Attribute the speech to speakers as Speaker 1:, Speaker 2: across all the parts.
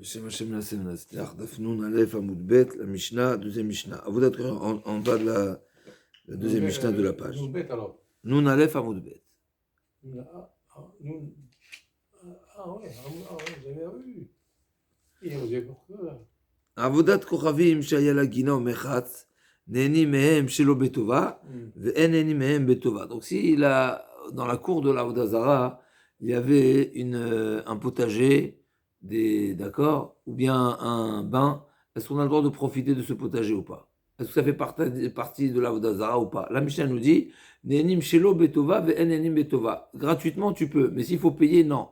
Speaker 1: Beshem Hashem Nasem Naslach, Daf Nun Aleph Amud Bet, la Mishnah, deuxième Mishnah. Avodat en bas de la deuxième Mishnah de la page.
Speaker 2: Nun bet alors.
Speaker 1: Nun Aleph Amud Bet.
Speaker 2: Nun. Ouais, j'avais vu. Et on dit pourquoi.
Speaker 1: Avodat Kochavim Shaya Lagina ou Mechatz, Neni Mehem Shelo Betova, Ve'en Neni Mehem Betova. Donc si dans la cour de l'Avodah Zara, il y avait un potager, d'accord, ou bien un bain, est-ce qu'on a le droit de profiter de ce potager ou pas? Est-ce que ça fait partie de l'Avodah Zara ou pas? La Mishnah nous dit, Nenim Shelo Betova, Ve'en Nenim Betova. Gratuitement, tu peux, mais s'il faut payer, non.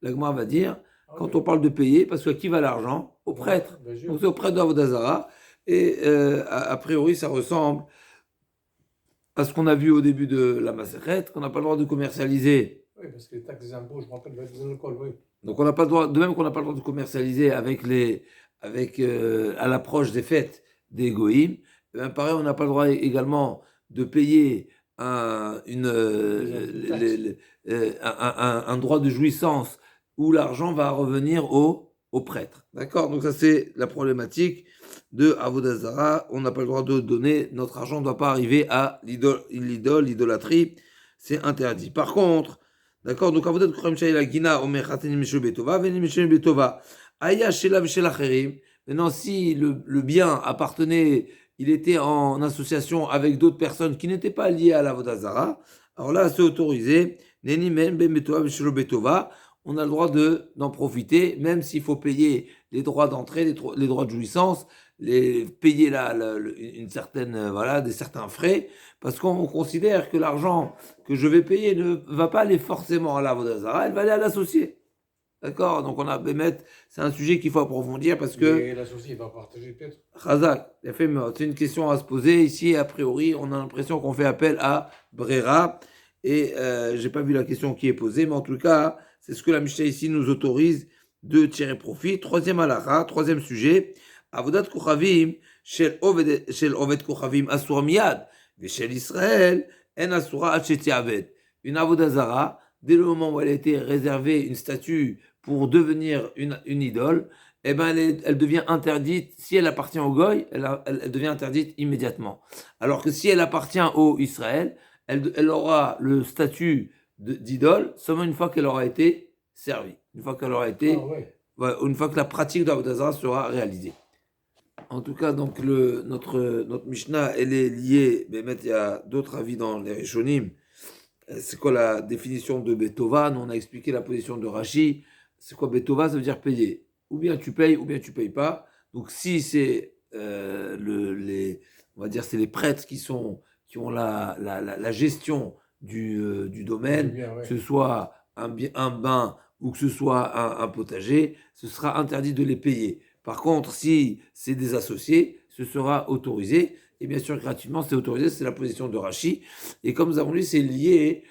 Speaker 1: La Gemara va dire, quand on parle de payer, parce que qui va l'argent? Au prêtre. Donc c'est au prêtre de l'Avodah Zara. Et a priori, ça ressemble à ce qu'on a vu au début de la Masechet, qu'on n'a pas le droit de commercialiser.
Speaker 2: Oui, parce que les taxes des impôts, je me rappelle, des alcools, oui.
Speaker 1: Donc on n'a pas le droit, de même qu'on n'a pas le droit de commercialiser à l'approche des fêtes des Goïm, pareil, on n'a pas le droit également de payer un droit de jouissance où l'argent va revenir au prêtre. D'accord? Donc ça c'est la problématique de Avodah Zara. On n'a pas le droit de donner, notre argent ne doit pas arriver à l'idolâtrie, c'est interdit. Par contre, d'accord, donc Avodat Kochavim Shaya Lagina Omer Chatenim Shel Betova Venim Shel Betova Aya Shela V'Shel Acherim. Maintenant, si le bien appartenait, il était en association avec d'autres personnes qui n'étaient pas liées à l'Avodah Zara, alors là, c'est autorisé. Neni Men Ben Betova V'Shel Betova. On a le droit d'en profiter, même s'il faut payer les droits d'entrée, les droits de jouissance, payer une certaine, des certains frais, parce qu'on considère que l'argent que je vais payer ne va pas aller forcément à l'Avodah Zara, elle va aller à l'associé. D'accord? Donc on a c'est un sujet qu'il faut approfondir parce que.
Speaker 2: Et l'associé va partager peut-être.
Speaker 1: Chazak, c'est une question à se poser. Ici, a priori, on a l'impression qu'on fait appel à Brera. Et j'ai pas vu la question qui est posée, mais en tout cas, c'est ce que la Mishnah ici nous autorise de tirer profit. Troisième halakha, troisième sujet. Avodat Kochavim shel Oved Kochavim asur miyad, v'shel Israël en asura ad shetiaved. Une Avodah Zara, dès le moment où elle a été réservée une statue pour devenir une idole, eh ben elle devient interdite. Si elle appartient au Goy, elle devient interdite immédiatement. Alors que si elle appartient au Israël, elle aura le statut d'idole seulement une fois qu'elle aura été servie, une fois qu'elle aura été, une fois que la pratique de l'Avodah Zara sera réalisée. En tout cas, donc notre Mishnah, elle est liée, mais il y a d'autres avis dans les Rishonim. C'est quoi la définition de Betova? Nous, on a expliqué la position de Rashi. C'est quoi Betova? Ça veut dire payer. Ou bien tu payes, ou bien tu payes pas. Donc si c'est on va dire c'est les prêtres qui ont la gestion du domaine, bien, que ce soit un bain ou que ce soit un potager, ce sera interdit de les payer. Par contre, si c'est des associés, ce sera autorisé. Et bien sûr, gratuitement, c'est autorisé, c'est la position de Rashi. Et comme nous avons dit, c'est lié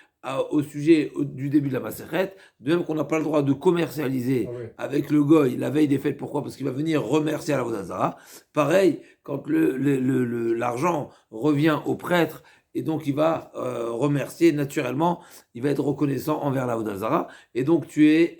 Speaker 1: au sujet du début de la Masechet, de même qu'on n'a pas le droit de commercialiser avec le Goy la veille des fêtes. Pourquoi? Parce qu'il va venir remercier à l'Avodah Zara. Pareil, quand l'argent revient au prêtre, et donc il va remercier naturellement, il va être reconnaissant envers l'Avodah Zara. Et donc tu es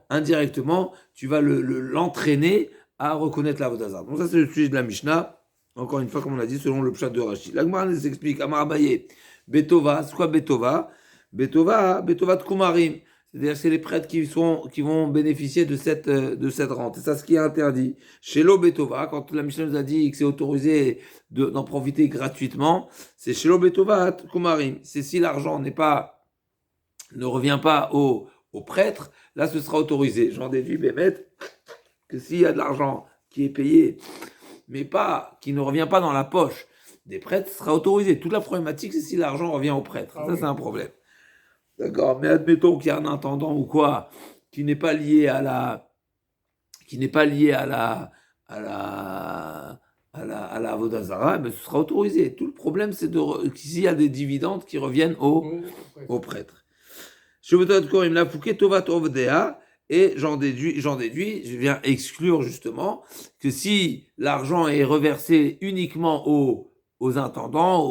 Speaker 1: indirectement, tu vas l'entraîner à reconnaître l'Avodah Zara. Donc ça, c'est le sujet de la Mishnah. Encore une fois, comme on l'a dit, selon le pshat de Rashi. La Gemara nous explique, Amar Abaye, Betova, c'est quoi Betova? Betova de Kumarim. C'est-à-dire c'est les prêtres qui vont bénéficier de cette rente. C'est ça ce qui est interdit. Chez Betova, quand la Mishnah nous a dit que c'est autorisé d'en profiter gratuitement, c'est chez Betova de Kumarim. C'est si l'argent ne revient pas au prêtre, là ce sera autorisé. J'en déduis, Bémet, que s'il y a de l'argent qui est payé, mais qui ne revient pas dans la poche des prêtres, sera autorisé. Toute la problématique, c'est si l'argent revient au prêtre. Ça, c'est un problème. D'accord, mais admettons qu'il y a un intendant ou quoi, qui n'est pas lié à la Avodah Zara, mais ce sera autorisé. Tout le problème, c'est s'il y a des dividendes qui reviennent au prêtre. Je veux dire, il la fouquet tovat ovdea. Et j'en déduis, je viens exclure justement que si l'argent est reversé uniquement aux intendants,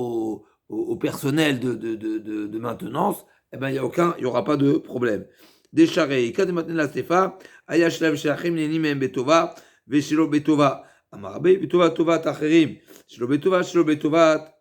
Speaker 1: au personnel de maintenance, eh ben il y aura pas de problème. Desharei, Ika de Matne la Sefa, Ayashlav Shelachim Neni Mehem Betova, Veshelo Betova, Amarabe Betova Tova Tacherim, Shelo Betova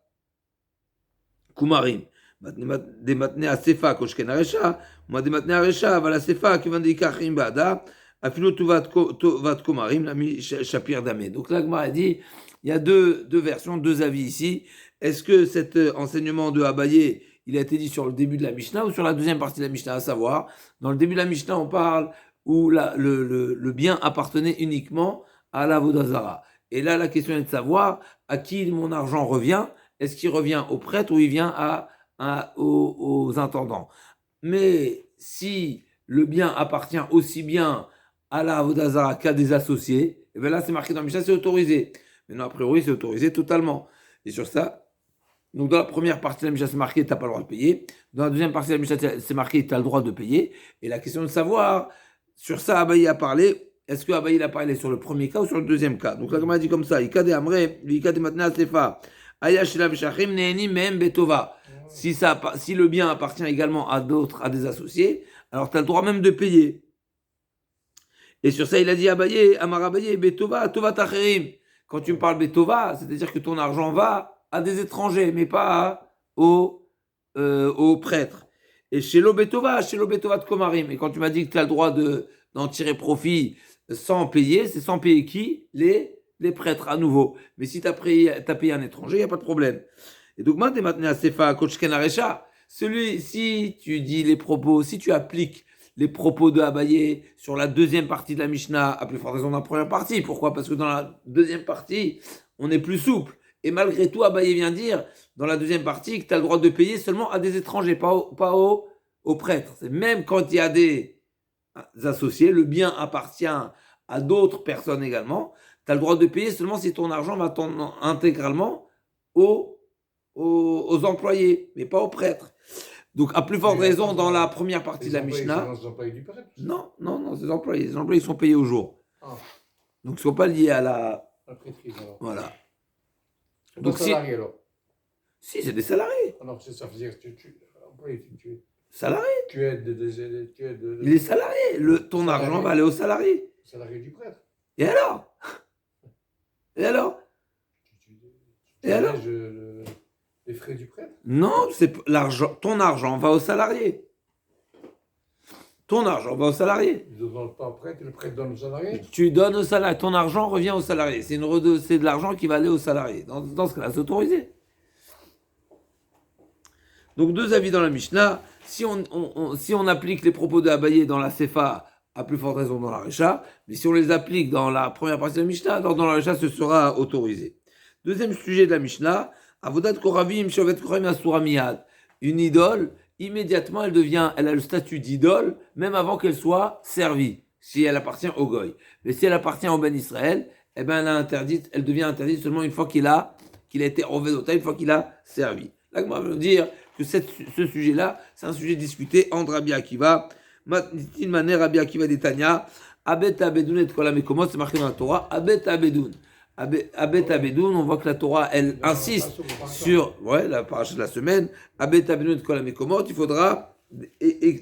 Speaker 1: Kumarim. De Matne la Sefa, Koshken Aresha, Moi de Matne Aresha, Vala Sefa, Kivan de Ikachim Bada, Afilo Tovat Kumarim, l'ami Shapir Damé. Donc là, Gmara a dit, il y a deux versions, deux avis ici. Est-ce que cet enseignement de Abaye, il a été dit sur le début de la Mishnah ou sur la deuxième partie de la Mishnah? À savoir, dans le début de la Mishnah, on parle où le bien appartenait uniquement à la Vodazara. Et là, la question est de savoir à qui mon argent revient. Est-ce qu'il revient au prêtre ou il vient aux intendants? Mais si le bien appartient aussi bien à la Vodazara qu'à des associés, et bien là, c'est marqué dans la Mishnah, c'est autorisé. Maintenant, a priori, c'est autorisé totalement. Et sur ça, donc dans la première partie de la Mishnah, c'est marqué, tu n'as pas le droit de payer. Dans la deuxième partie de la Mishnah, c'est marqué, tu as le droit de payer. Et la question de savoir, sur ça, Abaye a parlé, est-ce que Abaye a parlé sur le premier cas ou sur le deuxième cas? Donc la Gemara dit comme ça, Ika de Amre, Ika de Matna Sefa, Aya Shelav Shachim, Neheni Mehem Betova. Si le bien appartient également à d'autres, à des associés, alors tu as le droit même de payer. Et sur ça, il a dit Abaye, Amar Abaye, Betova, Tova Tacherim. Quand tu me parles Betova, c'est-à-dire que ton argent va à des étrangers, mais pas aux prêtres. Et chez l'Obetova de Komarim. Et quand tu m'as dit que tu as le droit d'en tirer profit sans payer, c'est sans payer qui? Les prêtres à nouveau. Mais si tu as payé un étranger, il n'y a pas de problème. Et donc, maintenant, à Sefa, Kochken Aresha, si tu dis les propos, si tu appliques les propos de Abaye sur la deuxième partie de la Mishnah, à plus forte raison dans la première partie. Pourquoi? Parce que dans la deuxième partie, on est plus souple. Et malgré tout, Abaye vient dire, dans la deuxième partie, que tu as le droit de payer seulement à des étrangers, pas aux prêtres. C'est même quand il y a des associés, le bien appartient à d'autres personnes également, tu as le droit de payer seulement si ton argent va intégralement aux employés, mais pas aux prêtres. Donc, à plus forte raison, dans la première partie de la Mishnah.
Speaker 2: Les employés du prêtre?
Speaker 1: Non, ces employés. Les employés sont payés au jour.
Speaker 2: Ah.
Speaker 1: Donc, ils ne sont pas liés à la
Speaker 2: prêtrise, alors.
Speaker 1: Voilà.
Speaker 2: Donc, salariés, alors?
Speaker 1: Si, c'est des salariés.
Speaker 2: Alors, ça veut dire que tu
Speaker 1: salarié.
Speaker 2: Tu aides
Speaker 1: Il est salarié. Ton argent va aller aux salariés.
Speaker 2: Salarié du prêtre.
Speaker 1: Et alors?
Speaker 2: Les frais du prêtre?
Speaker 1: Non, c'est l'argent. Ton argent va aux salariés. Ton argent va aux salariés.
Speaker 2: Il ne donne pas au prêtre, le prêtre donne aux salariés?
Speaker 1: Tu donnes aux salariés. Ton argent revient aux salariés. C'est de l'argent qui va aller aux salariés. Dans ce cas-là, c'est autorisé. Donc, deux avis dans la Mishnah. Si on applique les propos de Abaye dans la Sefa, à plus forte raison dans la Recha, mais si on les applique dans la première partie de la Mishnah, dans la Recha, ce sera autorisé. Deuxième sujet de la Mishnah, Avodat Koravim, Shovet Koravim Asura Miyad. Une idole, immédiatement, elle a le statut d'idole, même avant qu'elle soit servie, si elle appartient au Goy. Mais si elle appartient au Ben Israël, eh ben, elle devient interdite seulement une fois qu'il a été Ovedota, une fois qu'il a servi. Là, on va me dire que ce sujet-là, c'est un sujet discuté entre Rabbi Akiva, Matnitin Maner, Rabbi Akiva d'Etania, Abet Abedoun et Kolamekomot, c'est marqué dans la Torah, Abet Abedoun. Abet Abedoun, on voit que la Torah, elle insiste sur la paracha de la semaine, Abet Abedoun et Kolamekomot, il faudra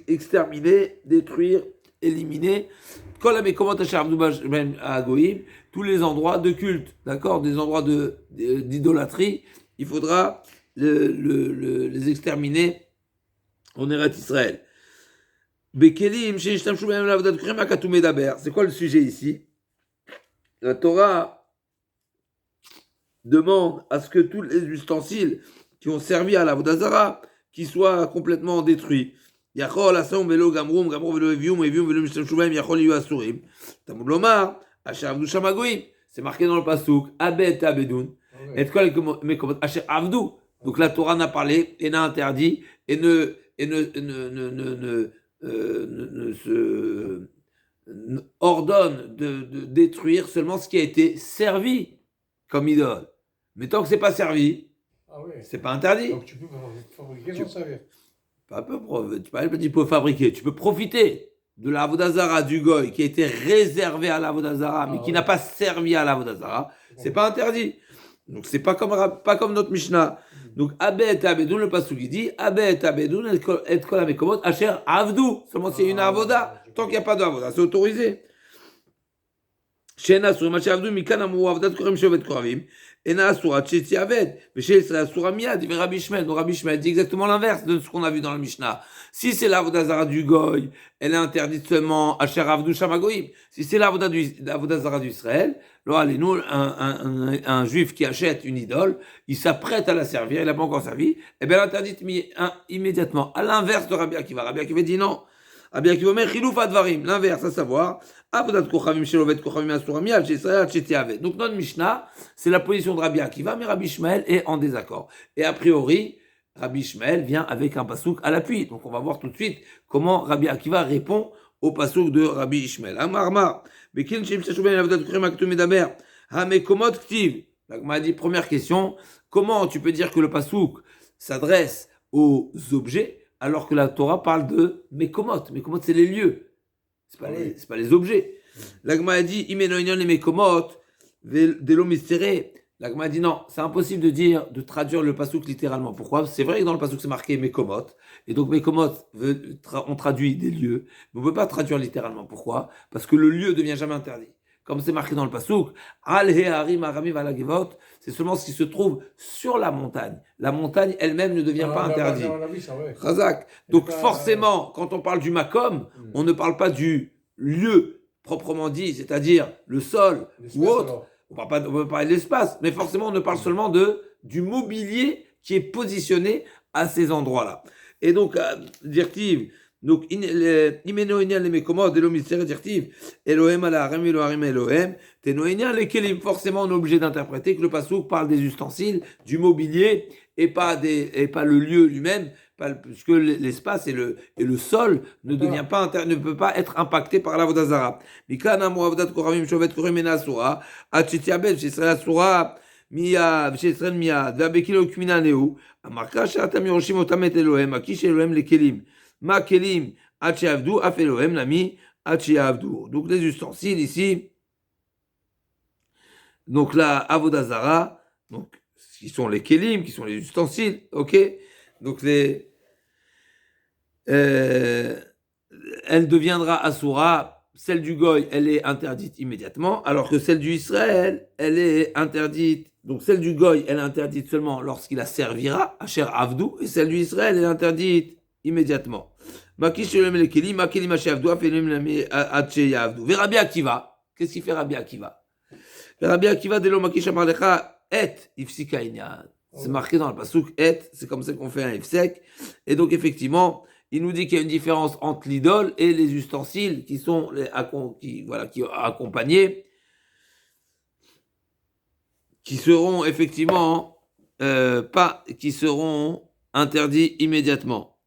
Speaker 1: exterminer, détruire, éliminer, Kolamekomot à Goïm, tous les endroits de culte, d'accord, des endroits d'idolâtrie, il faudra les exterminer en Eretz Israël. C'est quoi le sujet ici? La Torah demande à ce que tous les ustensiles qui ont servi à la Vodazara qui soient complètement détruits. Yachol asam velo gamrum velo evium velo mishtamshubaim yachol yu asurim. Tamud lomar asher avdu shamagoim. C'est marqué dans le pasuk abet abedun. Et quoi les asher avdu. Donc la Torah n'a parlé et n'a interdit et ne ordonne de détruire seulement ce qui a été servi comme idole. Mais tant que c'est pas servi, c'est pas interdit.
Speaker 2: Donc tu peux fabriquer sans servir.
Speaker 1: Tu peux fabriquer, tu peux profiter de la Vodazara du Goy qui a été réservé à la Vodazara, mais qui n'a pas servi à la Vodazara. C'est pas interdit. Donc c'est pas comme notre Mishnah. Donc Abed Abedoun, le pasuk il dit Abed Abedoun et kol hamekomot asher avdu. Seulement s'il y a une avoda. Tant qu'il n'y a pas d'avoda, c'est autorisé. Shena sur Masher Avdu mikan amou avdat korim shovet koravim. Ena surat chetzi aved. Mais chez Israël surat miyad. Il Rabbi Shmuel. Donc Rabbi Shmuel dit exactement l'inverse de ce qu'on a vu dans la Mishnah. Si c'est l'avoda zara du goy, elle est interdite seulement asher avdu shamagoim. Si c'est l'avoda zara d'Israël, là, nous, un juif qui achète une idole, il s'apprête à la servir, il n'a pas encore servi, et bien elle est interdite immédiatement. À l'inverse de Rabbi Akiva. Rabbi Akiva dit non. Rabbi Akiva met chilouf advarim. L'inverse, à savoir, avodat kochavim shelovet kochavim asura miyav chez Israël chetzi aved. Donc notre Mishnah, c'est la position de Rabbi Akiva, mais Rabbi Shmuel est en désaccord. Et a priori, Rabbi Shmuel vient avec un pasouk à l'appui. Donc on va voir tout de suite comment Rabbi Akiva répond au pasouk de Rabbi Shmuel. Amarmar, bekin shim shashuben avodat kochim aktu medaber, hamekomot ktiv. Donc on m'a dit, première question, comment tu peux dire que le pasouk s'adresse aux objets alors que la Torah parle de mekomot. Mekomot, c'est les lieux. C'est pas les objets. L'agma a dit, imenoinyan les mekomot, velo mystéré. L'agma a dit non, c'est impossible de traduire le pasouk littéralement. Pourquoi? C'est vrai que dans le pasouk c'est marqué mekomot. Et donc mekomot, on traduit des lieux. Mais on ne peut pas traduire littéralement. Pourquoi? Parce que le lieu ne devient jamais interdit. Comme c'est marqué dans le pasouk, al he'arim aramim alagevot, c'est seulement ce qui se trouve sur la montagne. La montagne elle-même ne devient pas interdite. Chazak. Donc forcément, quand on parle du makom, on ne parle pas du lieu proprement dit, c'est-à-dire le sol ou autre. On peut parler de l'espace, mais forcément on ne parle seulement du mobilier qui est positionné à ces endroits-là. Et donc, directive. Donc, imenoinyan les mekomot, de l'homisère directive, Elohim ala harim Elohim Elohim, tenoinyan les kelim. Forcément, on est obligé d'interpréter que le pasouk parle des ustensiles, du mobilier, et pas le lieu lui-même, puisque l'espace et le sol ne peut pas être impacté par l'avodah zara. Mikana mo avodat koravim shovet korim ena asura, atchitiabed Israël asura miya Israël miya dabekilo kumina neu, amarka she'atam yoroshim otamet Elohim, akish Elohim les kelim. Ma kelim atchiavdu afelohem lami atchiavdu. Donc les ustensiles ici, donc là avodah zara, donc qui sont les kelim, qui sont les ustensiles, ok. Donc elle deviendra asura. Celle du goy, elle est interdite immédiatement, alors que celle du Israël, elle est interdite. Donc celle du goy, elle est interdite seulement lorsqu'il la servira, asher avdu, et celle du Israël, elle est interdite immédiatement. Rabbi Akiva, qu'est-ce qu'il fait Rabbi Akiva? Rabbi Akiva de l'Omakish Amarlecha et ifsika inyan. C'est marqué dans le pasuk et, c'est comme ça qu'on fait un ifsek. Et donc effectivement, il nous dit qu'il y a une différence entre l'idole et les ustensiles qui sont accompagnés, qui seront effectivement qui seront interdits immédiatement.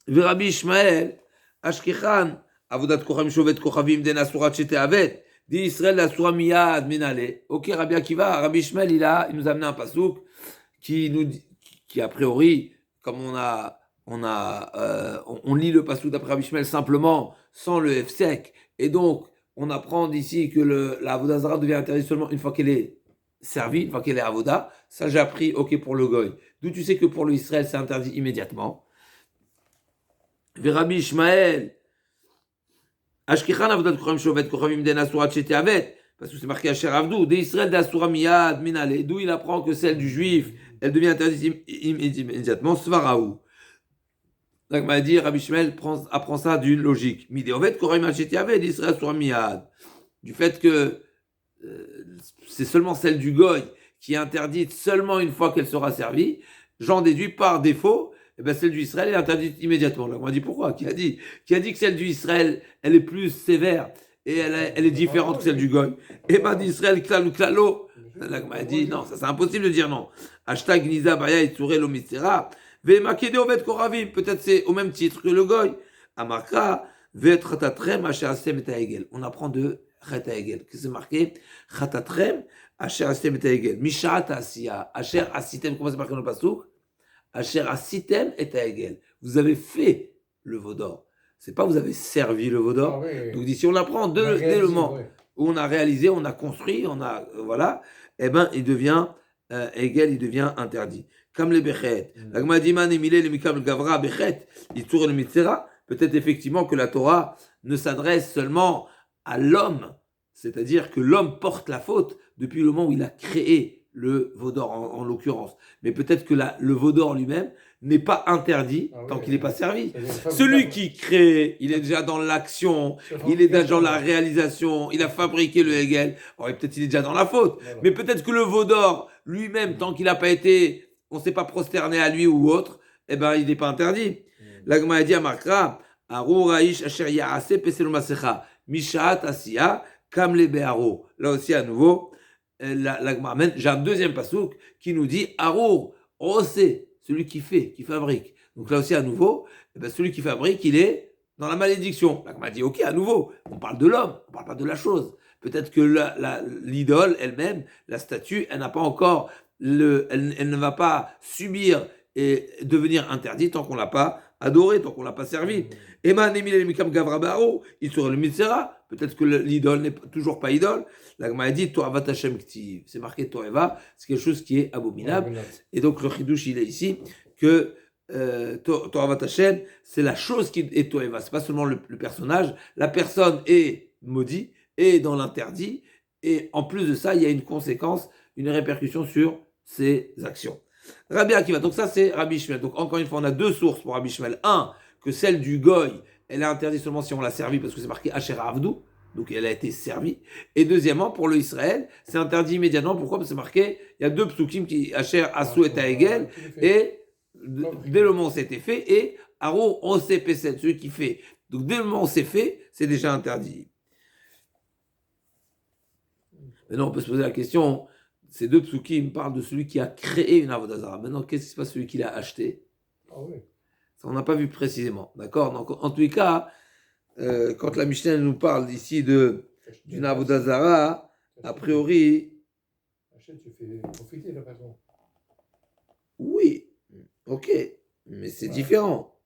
Speaker 1: Rabbi Ishmael, Ashkechan, Avodat Kocham Shovet Kochavim Den Asurat Shete Aved, dit Israël Asura Miyad Menale. Ok, Rabbi Akiva, Rabbi Ishmael, il nous a amené un pasouk qui a priori, comme on lit le pasouk d'après Rabbi Ishmael simplement, sans le F-sec, et donc on apprend d'ici que la Avodah Zara devient interdite seulement une fois qu'elle est servie, une fois qu'elle est Avodah. Ça j'ai appris, ok, pour le Goy. D'où tu sais que pour le Israël c'est interdit immédiatement. Rabbi Ishmael, Ashkechan avodat kocham shovet kochavim den asurat shete aved, parce que c'est marqué Asher avdu, de Israël d'asura miyad minale, d'où il apprend que celle du juif, elle devient interdite immédiatement, svaraou. Donc m'a dit, Rabbi Ishmael apprend ça d'une logique. Mideovet kochavim shete aved, Israël asura miyad. Du fait que c'est seulement celle du goy qui est interdite seulement une fois qu'elle sera servie, j'en déduis par défaut. Et bien celle du Israël est interdite immédiatement. Là, on m'a dit pourquoi? Qui a dit que celle du Israël, elle est plus sévère et elle est différente que celle du Goy. Et bien d'Israël, klal ou klalo. Là, on m'a dit non, ça c'est impossible de dire non. Hashtag Niza Baya et Touré Lomistera. Vemakede Ovet Koravim. Peut-être c'est au même titre que le Goy. Amarka, Vetratatrem Hachem et Taegel. On apprend de chet ha'egel. Que c'est marqué, chatatrem, asher asitem et ha'egel. Mishat asiya, asher asitem, comment c'est marqué dans le pasuk? Asher asitem et ha'egel. Vous avez fait le veau d'or. C'est pas vous avez servi le veau d'or. Donc d'ici on apprend dès le moment où on a réalisé, on a construit, on a voilà, eh ben il devient hegel, il devient interdit. Comme les bechet. L'agmadiman emile le mikam gavra bechet, il tourne le mitzera. Peut-être effectivement que la Torah ne s'adresse seulement à l'homme, c'est-à-dire que l'homme porte la faute depuis le moment où il a créé le veau d'or en l'occurrence. Mais peut-être que le veau d'or lui-même n'est pas interdit tant qu'il n'est pas servi. Celui qui crée, il est déjà dans l'action, il est déjà dans la réalisation, il a fabriqué le Hegel, peut-être il est déjà dans la faute. Mais peut-être que le veau d'or lui-même, tant qu'il n'a pas été, on ne s'est pas prosterné à lui ou autre, eh ben il n'est pas interdit. L'agma a dit à Markra, Arur Aish Asher Yaase Pesel Masecha, Mishat Asiya, Kamle Be'aro. Là aussi à nouveau, l'agma amène, j'ai un deuxième pasouk qui nous dit Arur Ose, celui qui fait, qui fabrique. Donc là aussi à nouveau, eh ben, celui qui fabrique, il est dans la malédiction. L'agma dit ok, à nouveau, on parle de l'homme, on ne parle pas de la chose. Peut-être que l'idole elle-même, la statue, elle n'a pas encore, elle ne va pas subir et devenir interdite tant qu'on ne l'a pas adoré, tant qu'on ne l'a pas servi. Eman Emile Mikam Gavra Baro, il serait le Mitzera. Peut-être que l'idole n'est toujours pas idole. L'agma a dit Toavat Hashem Ktiv. C'est marqué Toeva, c'est quelque chose qui est abominable. Et donc le Chidush, il est ici que Toavat Hashem, c'est la chose qui est Toeva. C'est pas seulement le personnage. La personne est maudite, est dans l'interdit. Et en plus de ça, il y a une conséquence, une répercussion sur ses actions. Rabbi Akiva, donc ça c'est Rabbi Ishmael. Donc encore une fois, on a deux sources pour Rabbi Ishmael. Un, que celle du Goy, elle est interdite seulement si on l'a servi parce que c'est marqué Asher Avdou, donc elle a été servie. Et deuxièmement, pour le Israël, c'est interdit immédiatement. Pourquoi? Parce que c'est marqué, il y a deux psukim qui Asher Asou et Ha'egel, et dès le moment où c'était fait, et Aro on sait Pesel, celui qui fait. Donc dès le moment où c'est fait, c'est déjà interdit. Maintenant, on peut se poser la question. Ces deux psukim parlent de celui qui a créé une avodah zara. Maintenant, qu'est-ce qui se passe celui qui l'a acheté? Ça, on n'a pas vu précisément. D'accord? Donc, en tous les cas, quand la Mishnah nous parle ici d'une avodah zara, a priori.
Speaker 2: Achète, tu fais profiter la personne.
Speaker 1: Oui, ok, mais c'est différent.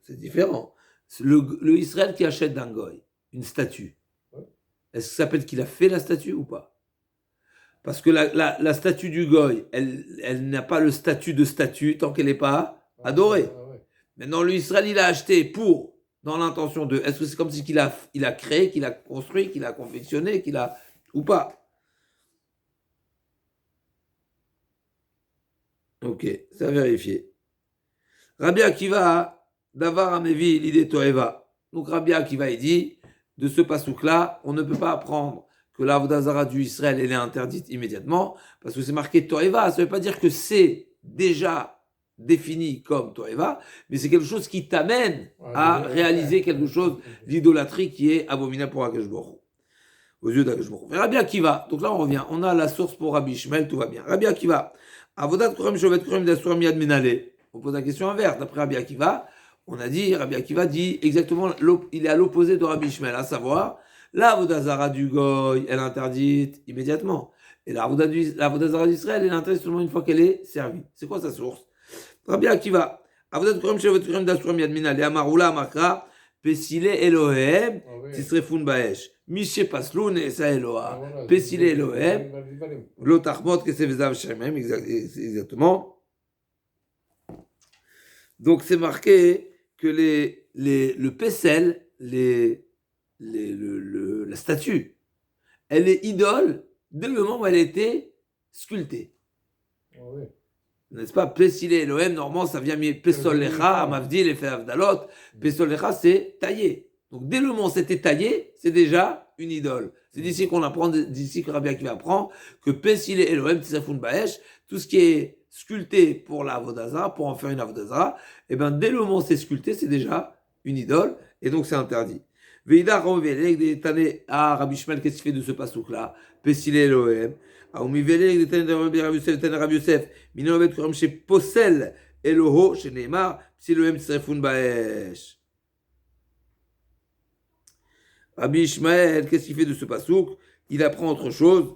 Speaker 1: C'est différent. Le Israël qui achète d'un goy une statue, est-ce que ça s'appelle qu'il a fait la statue ou pas? Parce que la statue du goy, elle n'a pas le statut de statue tant qu'elle n'est pas adorée. Maintenant, l'Israël, il a acheté dans l'intention de. Est-ce que c'est comme si il a créé, qu'il a construit, qu'il a confectionné, ou pas? Ok, c'est à vérifier. Rabbi Akiva, Davar Amevi, l'idée Toeva. Donc Rabbi Akiva, il dit, de ce pasouk-là, on ne peut pas apprendre que la avodah zara du Israël, elle est interdite immédiatement, parce que c'est marqué Toeva. Ça ne veut pas dire que c'est déjà défini comme Toeva, mais c'est quelque chose qui t'amène à réaliser quelque chose d'idolâtrie qui est abominable pour Akadosh Baruch Hu, aux yeux d'Akadosh Baruch Hu. Mais Rabbi Akiva, donc là on revient, on a la source pour Rabbi Ishmael, tout va bien. Rabbi Akiva, Avodat Korem Shovet Korem Dasuram Yad Menale. On pose la question inverse. D'après Rabbi Akiva, on a dit, Rabbi Akiva dit exactement, il est à l'opposé de Rabbi Ishmael, à savoir, la avodah zara du Goy, elle est interdite immédiatement. Et la avodah zara d'Israël, elle est interdite seulement une fois qu'elle est servie. C'est quoi sa source? Rabbi Akiva, Avodat Korem Shovet Korem Dasuram Yad Menale, Amarula Makra, Pesile Elohem, Tisrefun Baesh. Mishe Paslou Neesa Eloha. Pesile Elohem. L'otachmot que c'est Vezav Shemem, exactement. Donc c'est marqué que le Pesel, la statue, elle est idole dès le moment où elle a été sculptée. N'est-ce pas? Pesile Elohem, normalement ça vient Pesol Lecha, Amavdil, Efe Avdalot. Pesol Lecha, c'est taillé. Donc dès le moment où c'était taillé, c'est déjà une idole. C'est d'ici qu'on apprend, d'ici que Rabbi Akiva apprend que Pesile Elohim Tisafun Baesh, tout ce qui est sculpté pour la avodah zara, pour en faire une avodah zara, et bien dès le moment où c'est sculpté, c'est déjà une idole, et donc c'est interdit. Veida Rovelek des Tane à Rabbi Ishmael, qu'est-ce qu'il fait de ce pasouk-là? Pesile Elohim. Aoumi Velek des Tane de Rabbi Yosef, Minovet Kuram chez Posel Eloho, chez Neymar, Pesile Elohim Tisafun Baesh. Rabbi Ishmael, qu'est-ce qu'il fait de ce pasouk? Il apprend autre chose,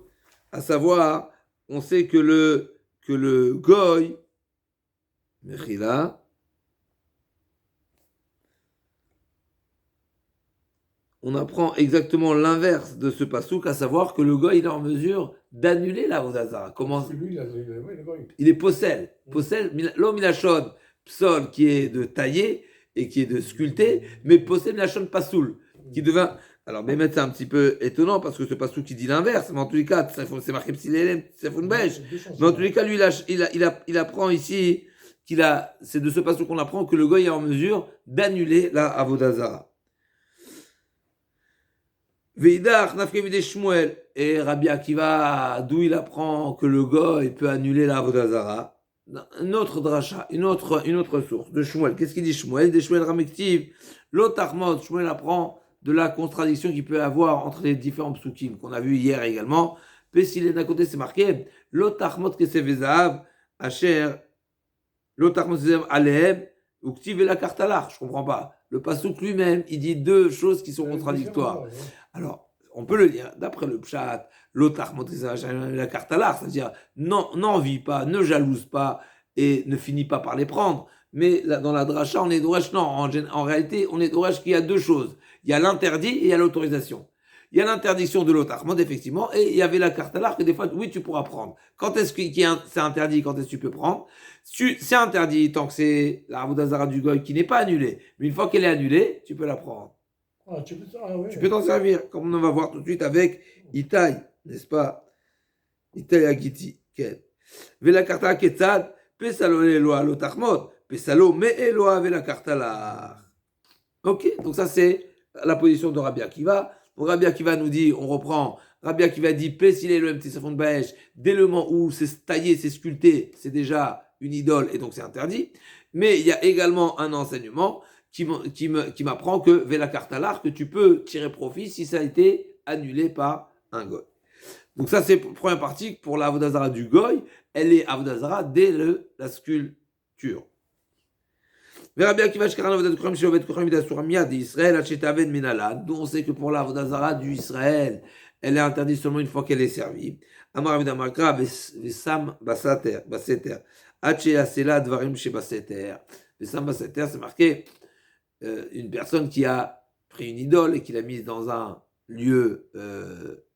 Speaker 1: à savoir, on sait que le goy, Mechila, on apprend exactement l'inverse de ce pasouk, à savoir que le goy il est en mesure d'annuler la Vodazara. Comment
Speaker 2: C'est lui, le goy.
Speaker 1: il est possède, l'homme milachon, psol qui est de tailler et qui est de sculpter, mais possède milachon pasoul, qui devint. Alors, Bémet, c'est un petit peu étonnant parce que ce pasouk qui dit l'inverse, mais en tous les cas, c'est marqué psilélem, c'est beige. Mais en tous les cas, lui, il apprend ici c'est de ce pasouk qu'on apprend que le goy est en mesure d'annuler la Avodazara. Veidach, Nafkevide Shmuel, et Rabbi Akiva, d'où il apprend que le goy peut annuler la Avodazara. Une autre dracha, une autre source de Shmuel. Qu'est-ce qu'il dit Shmuel? Des Shmuel Ramektiv, l'Otarmod, Shmuel apprend de la contradiction qu'il peut y avoir entre les différents psukim qu'on a vu hier également. Pessilé d'un côté, c'est marqué l'Otarmod Kesevezav, Asher, l'Otarmod Kesevezav Alehem, Uktiv et la Kartalar. Je comprends pas. Le pasouk lui-même, il dit deux choses qui sont contradictoires. Alors, on peut le dire, d'après le pshat, l'Otarmod Kesevezav Alehem et la Kartalar, c'est-à-dire n'envie pas, ne jalouse pas et ne finit pas par les prendre. Mais là, dans la dracha, on est d'Oresh, non, en réalité, on est d'Oresh qu'il y a deux choses. Il y a l'interdit et il y a l'autorisation. Il y a l'interdiction de l'Otarmod, effectivement, et il y avait la Kartalar que des fois, oui, tu pourras prendre. Quand est-ce que c'est interdit, quand est-ce que tu peux prendre? C'est interdit tant que c'est la Avodazara du Goy qui n'est pas annulée. Mais une fois qu'elle est annulée, tu peux la prendre.
Speaker 2: Ah, ouais.
Speaker 1: Tu peux t'en servir, comme on va voir tout de suite avec Itaï, n'est-ce pas? Itaï Agiti. Vela Kartalar Ketzad, Pesalo Eloa l'Otarmod, Pesalo Me Eloa Vela Kartalar. Ok, donc ça c'est la position de Rabbi Akiva. Donc Rabbi Akiva nous dit, on reprend, Rabbi Akiva dit, Pessil Elohim Tsafon Baesh, dès le moment où c'est taillé, c'est sculpté, c'est déjà une idole et donc c'est interdit. Mais il y a également un enseignement qui m'apprend que Vela Kartalar, que tu peux tirer profit si ça a été annulé par un goy. Donc ça c'est la première partie pour la Avodazara du goy, elle est Avodazara dès la sculpture. Rabbi Akiva Shkaran Avodat Kocham Shelovet Kocham Midasura Miyad d'Israël Hachetaven Minalad, d'où on sait que pour la Avodazara du Israël, elle est interdite seulement une fois qu'elle est servie. Amar Rabbi Damakra Vesam Baseter Hache Asela Dvarim She Baseter. Vesam Baseter, c'est marqué une personne qui a pris une idole et qui l'a mise dans un lieu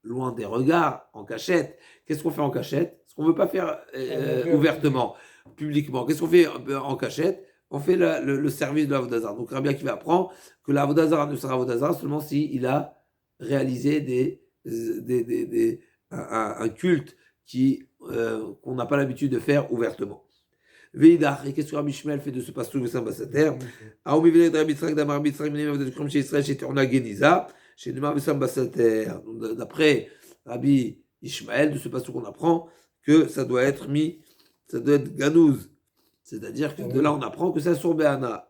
Speaker 1: loin des regards, en cachette. Qu'est-ce qu'on fait en cachette? Ce qu'on ne veut pas faire ouvertement, publiquement. Qu'est-ce qu'on fait en cachette? On fait le service de la Avodazara. Donc Rabbi Akiva apprend que la Avodazara ne sera Avodazara seulement s'il a réalisé un culte qu'on n'a pas l'habitude de faire ouvertement. Veidach, et qu'est-ce que Rabbi Ishmael fait de ce pasouk de Saint-Bassater? Aoumi Velet Rabbi Yitzhak d'Amar Rabbi Yitzhak Menem Avodat Krom chez Israël chez Torna Geniza chez Nemar Saint-Bassater. D'après Rabbi Ishmael, de ce pasouk qu'on apprend que ça doit être Ganouz. C'est-à-dire que de là, on apprend que c'est sur Béana,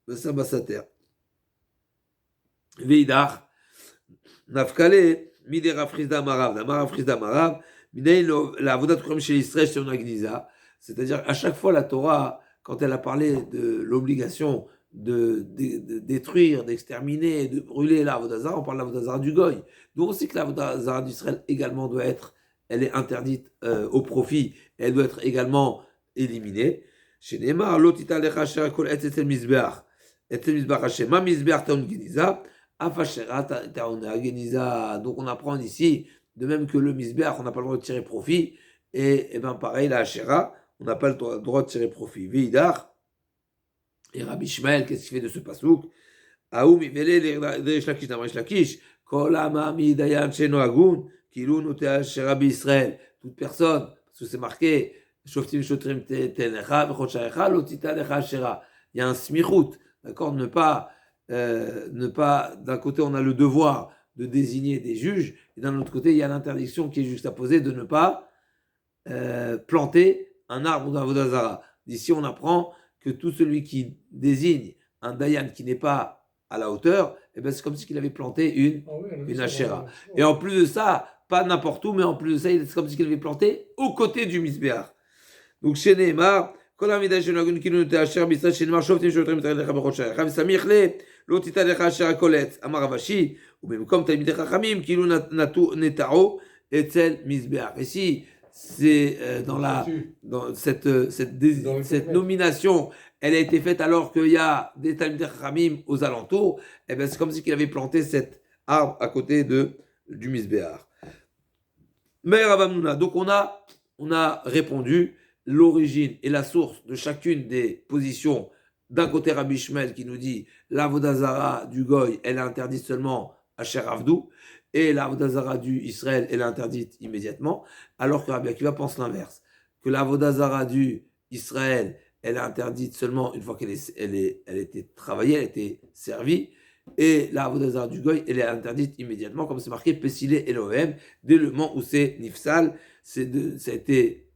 Speaker 1: le Saint-Bassater. Veidach, Nafkale, Mide Rafrizda Marav, Damar Rafrizda Marav, Mide la Avodat Krom chez Israël chez Torna Geniza. C'est-à-dire, à chaque fois, la Torah, quand elle a parlé de l'obligation de détruire, d'exterminer, de brûler la Avodazara, on parle de la Avodazara du Goy. Donc, on sait que la Avodazara d'Israël également elle est interdite au profit, elle doit être également éliminée. Chez Neymar, l'otita lecha shera kol etzel mizbeach Hashem, ma mizbeach taun geniza, afashera taun geniza. Donc, on apprend ici, de même que le mizbeach, on n'a pas le droit de tirer profit, et bien pareil, la hachera, on n'a pas le droit de tirer profit. Veidach, et Rabbi Ishmael, qu'est-ce qu'il fait de ce pasouk? Aoum imele le Lakish d'Amar Lakish, kol amami dayan sheno agun, kilou notea chez Rabbi Israël. Toute personne, parce que c'est marqué, shoftim shotrim tenecha, v'chocharecha, lotita lecha hachera. Il y a un smichout, d'accord? Ne pas, d'un côté, on a le devoir de désigner des juges, et d'un autre côté, il y a l'interdiction qui est juxtaposée de ne pas planter un arbre d'Avodazara. D'ici, on apprend que tout celui qui désigne un dayan qui n'est pas à la hauteur, eh ben c'est comme s'il avait planté une hachera. Et en plus de ça, pas n'importe où, mais en plus de ça, c'est comme s'il avait planté aux côtés du misbéach. Donc, chez Neymar, כל המידה שנוהגים כאילו תאשר בישראל שנאמר שופטים שוטרים מתחת לך בחודשיים. חייב סמיך ל, לא תיתן לך אשר הקולץ. אמר רב אשי, ובמקום תלמידי חכמים, כאילו נטעו אצל מזבח. Ici, c'est dans cette nomination, elle a été faite alors qu'il y a des talmidei chachamim aux alentours. Et ben c'est comme si qu'il avait planté cet arbre à côté du Mizbeach. Mais Rav Hamnouna, donc on a répondu l'origine et la source de chacune des positions. D'un côté Rabbi Shmuel qui nous dit l'avodah zara du goy, elle est interdite seulement à Asher Avdou, et l'avodah zara du Israël, elle est interdite immédiatement, alors que Rabbi Akiva pense l'inverse, que l'avodah zara du Israël, elle est interdite seulement une fois qu'elle était travaillée, elle était servie, et la avodah zara du goy, elle est interdite immédiatement, comme c'est marqué Pesile Elohim, dès le moment où c'est nifsal, ça a été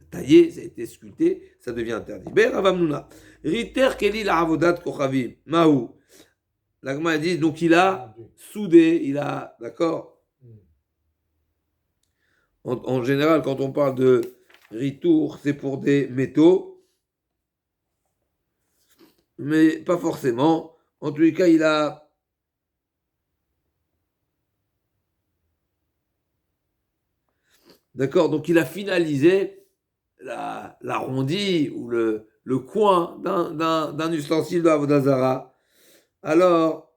Speaker 1: taillé, ça a été sculpté, ça devient interdit. Ben Rav Hamnouna, Riter Keli la avodat kochavim, Mahou. L'agma dit, donc il a soudé, il a, d'accord. En général, quand on parle de ritour, c'est pour des métaux, mais pas forcément. En tous les cas, il a d'accord, donc il a finalisé l'arrondi ou le coin d'un ustensile de avodah zara. Alors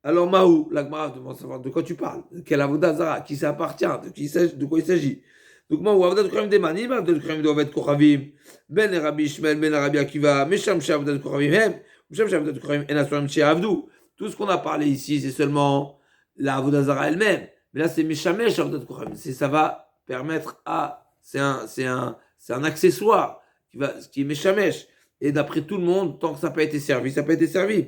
Speaker 1: Mahou, l'agma demande savoir de quoi tu parles, de quel avodah zara, qui ça appartient, de quoi il s'agit. Donc Mahou, avodah kochavim demanim, avodah kochavim d'ovet kochavim, ben Rabbi Shmuel, ben Rabbi Akiva, mesham avodah kochavim hem, mesham avodah kochavim en asuram she'avdu. Tout ce qu'on a parlé ici, c'est seulement la avodah zara elle-même. Mais là, c'est meshamesh avodah kochavim. Ça va permettre à, c'est un accessoire qui est meshamesh. Et d'après tout le monde, tant que ça n'a pas été servi, ça n'a pas été servi.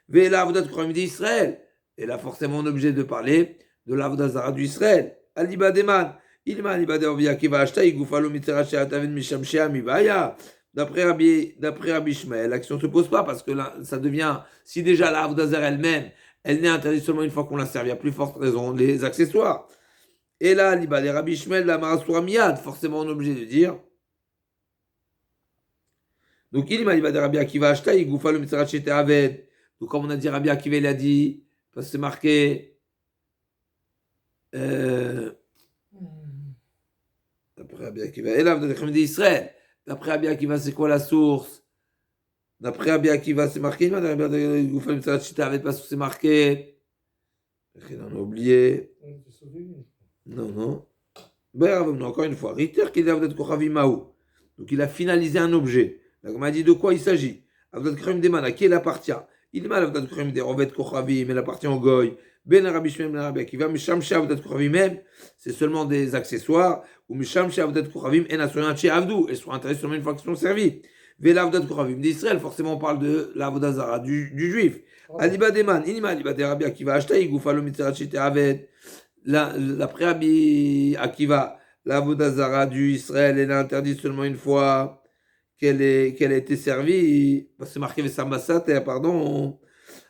Speaker 1: Ve'ela avodat kochavim d'Israël. Et là, forcément, on est obligé de parler de l'avodah zara d'Israël. Aliba deman. Ilma aliba de Rabbi Akiva ashta igufalo mitzera she'ataven misham she'ami baya. D'après Rabbi Shmuel, l'action ne se pose pas parce que là, ça devient, si déjà la avodah zara elle-même, elle n'est interdite seulement une fois qu'on la servi, à plus forte raison, les accessoires. Et là, les Rabbi Shmuel, la marasura miyad, forcément on est obligé de dire. Donc, il m'a dit Rabbi Akiva ashta igufalo mitzera she'aved. Donc, comme on a dit, Rabbi Akiva, il a dit, parce que c'est marqué, d'après Rabbi Akiva, et là, vous avez dit Israël. D'après Rabbi Akiva, c'est quoi la source? D'après Rabbi Akiva, c'est marqué, parce que c'est marqué. On a oublié. Non. Ben, encore une fois, Riter qui est Avodat Kochavim Mahou. Donc, il a finalisé un objet. Donc, on m'a dit de quoi il s'agit. Avodat Kochavim Deman, à qui il appartient? Il m'a Avodat Kochavim des Rovet Kochavim, il appartient au Goy. Ben Rabbi Shmuel, Ben Rabbi Akiva, Misham Avodat Kochavim même, c'est seulement des accessoires. Ou Misham Avodat Kochavim, En Asoyan Avdu, elles sont intéressées seulement une fois qu'elles sont servies. Vela Avodat Kochavim d'Israël, forcément on parle de l'Avodah Zara du juif. Aliba Deman, Inima Aliba de Rabbi Akiva, Ashtaï Gufalo Mitzerat Shite Aved. L'après Rabbi Akiva, l'Avodah Zara du Israël, elle est interdite seulement une fois qu'elle a été servie. C'est marqué Vesambasat, pardon.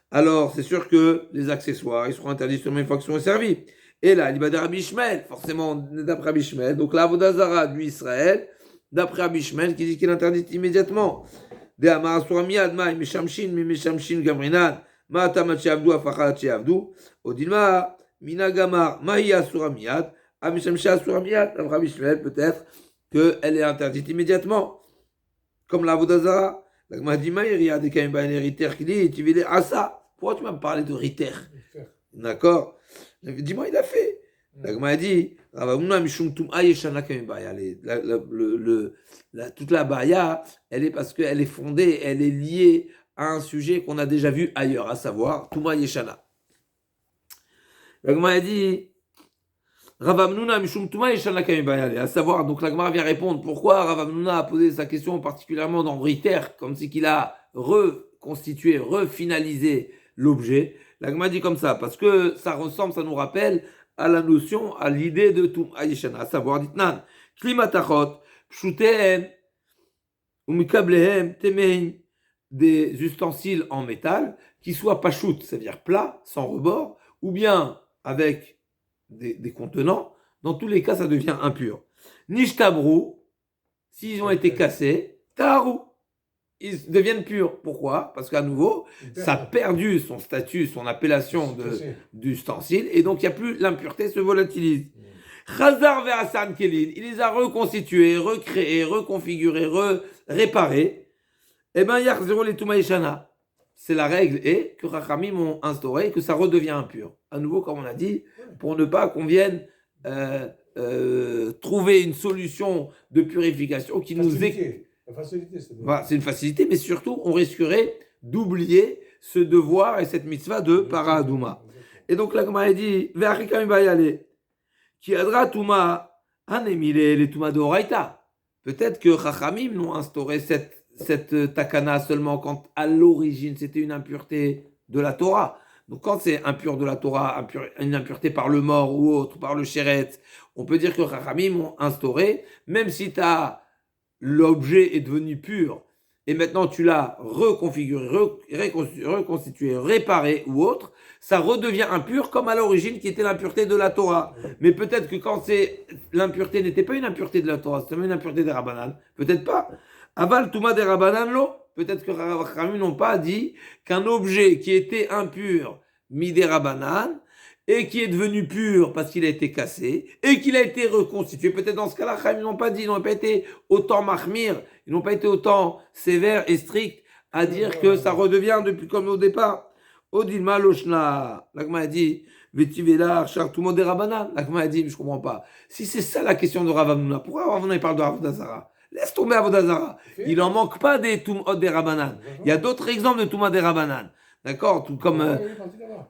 Speaker 1: Alors, c'est sûr que les accessoires, ils seront interdits seulement une fois qu'ils sont servis. Et là, il va de Rabbi Shmuel, forcément, d'après Rabbi Shmuel. Donc, la avodah zara du Israël, d'après Rabbi Shmuel, qui dit qu'il est interdit immédiatement. De Amar Asura Miyad, Ma Mishamshin, Mishamshin Gamrinan, Ma Tamat Sheavdu, Afachat Sheavdu, Odilma, Mina Gamar, Mahi Asura Miyad, Amishamshi Asura Miyad, d'après Rabbi Shmuel, peut-être qu'elle est interdite immédiatement. Comme la avodah zara. La Gemara dit, il y a des cas qui dit, tu veux dire, Asa. Pourquoi tu m'as parlé de Riter? D'accord? Dis-moi, il a fait. La Gemara dit, toute la baya, elle est parce qu'elle est fondée, elle est liée à un sujet qu'on a déjà vu ailleurs, à savoir Touma Yeshana. La Gemara dit, Rav Hamnouna Mishum Touma Yeshana Kamibaya, à savoir, donc la Gemara vient répondre pourquoi Rav Hamnouna a posé sa question particulièrement dans Riter, comme si qu'il a reconstitué, refinalisé l'objet. La Gemara dit comme ça, parce que ça ressemble, ça nous rappelle à la notion, à l'idée de Touma Yeshana, à savoir, Ditnan, Klimatachot, Pshutehem, Umikablehem, Temein, des ustensiles en métal, qui soient pachout, c'est-à-dire plats, sans rebord, ou bien avec des contenants, dans tous les cas, ça devient impur. Nishtabrou, s'ils ont été cassés, Taharu. Ils deviennent purs. Pourquoi? Parce qu'à nouveau, ça a perdu son statut, son appellation d'ustensile, et donc il n'y a plus l'impureté se volatilise. Chazar ve'asan kelin, il les a reconstitués, recréés, reconfigurés, réparés. Eh bien, yachzero les tumaïshana. C'est la règle, et que Rachamim ont instauré que ça redevient impur. À nouveau, comme on a dit, pour ne pas qu'on vienne trouver une solution de purification qui nous
Speaker 2: La facilité, c'est
Speaker 1: voilà, c'est une facilité, mais surtout, on risquerait d'oublier ce devoir et cette mitzvah de Paradouma. Et donc, la Gemara dit, Ve'achikam bayale, qui adra Touma, anemile les Touma de Horaïta. Peut-être que Chachamim l'ont instauré cette takana seulement quand, à l'origine, c'était une impureté de la Torah. Donc, quand c'est impur de la Torah, une impureté par le mort ou autre, par le chéret, on peut dire que Chachamim ont instauré, même si tu as l'objet est devenu pur et maintenant tu l'as reconfiguré, reconstitué, réparé ou autre, ça redevient impur comme à l'origine qui était l'impureté de la Torah. Mais peut-être que quand l'impureté n'était pas une impureté de la Torah, c'était une impureté des Rabbanan, peut-être pas. Aval Touma des Rabbanan, lo. Peut-être que Rachamim n'ont pas dit qu'un objet qui était impur, mis des Rabbanan, et qui est devenu pur parce qu'il a été cassé, et qu'il a été reconstitué. Peut-être dans ce cas-là, ils n'ont pas dit, ils n'ont pas été autant mahmir, ils n'ont pas été autant sévères et stricts à dire que ça redevient depuis comme au départ. Odilma Loshna, l'Agma a dit, Vetivela, Char, tout le monde est Rabbanan. L'Agma a dit, mais je comprends pas. Si c'est ça la question de Rav Hamnouna, pourquoi Rav Hamnouna parle de Avodazara? Laisse tomber Avodazara. Il n'en manque pas des Tumot des Rabbanan. Il y a d'autres exemples de Tumot des Rabbanan. D'accord? Tout comme.